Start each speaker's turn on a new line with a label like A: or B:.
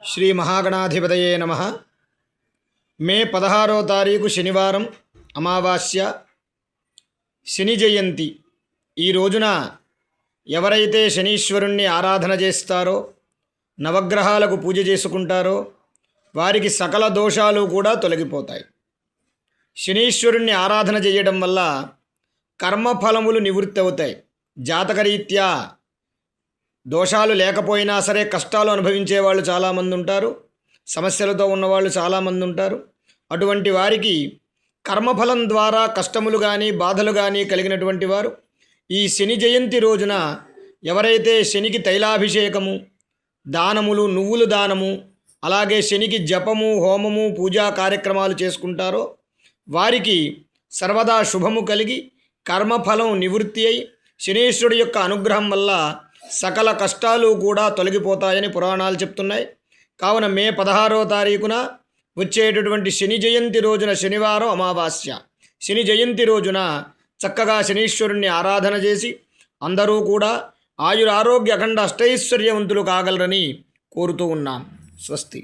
A: శ్రీ మహాగణాధిపతయే నమః. మే 16వ తారీఖు శనివారం, అమావాస్య, శని జయంతి. ఈ రోజున ఎవరైతే శనీశ్వరుణ్ణి ఆరాధన చేస్తారో, నవగ్రహాలకు పూజ చేసుకుంటారో వారికి సకల దోషాలు కూడా తొలగిపోతాయి. శనీశ్వరుణ్ణి ఆరాధన చేయడం వల్ల కర్మఫలములు నివృత్తి అవుతాయి. జాతకరీత్యా దోషాలు లేకపోయినా సరే కష్టాలు అనుభవించే వాళ్ళు చాలామంది ఉంటారు, సమస్యలతో ఉన్నవాళ్ళు చాలామంది ఉంటారు. అటువంటి వారికి కర్మఫలం ద్వారా కష్టములు కానీ బాధలు కానీ కలిగినటువంటి వారు ఈ శని జయంతి రోజున ఎవరైతే శనికి తైలాభిషేకము, దానములు, నువ్వులు దానము, అలాగే శనికి జపము, హోమము, పూజా కార్యక్రమాలు చేసుకుంటారో వారికి సర్వదా శుభము కలిగి కర్మఫలం నివృత్తి అయి శనీశ్వరుడి యొక్క అనుగ్రహం వల్ల సకల కష్టాలు కూడా తొలగిపోతాయని పురాణాలు చెప్తున్నాయి. కావున మే 16వ తారీఖున వచ్చేటటువంటి శని జయంతి రోజున, శనివారం అమావాస్య, శని జయంతి రోజున చక్కగా శనీశ్వరుణ్ణి ఆరాధన చేసి అందరూ కూడా ఆయురారోగ్య అఖండ అష్టైశ్వర్యవంతులు కాగలరని కోరుతూ ఉన్నాం. స్వస్తి.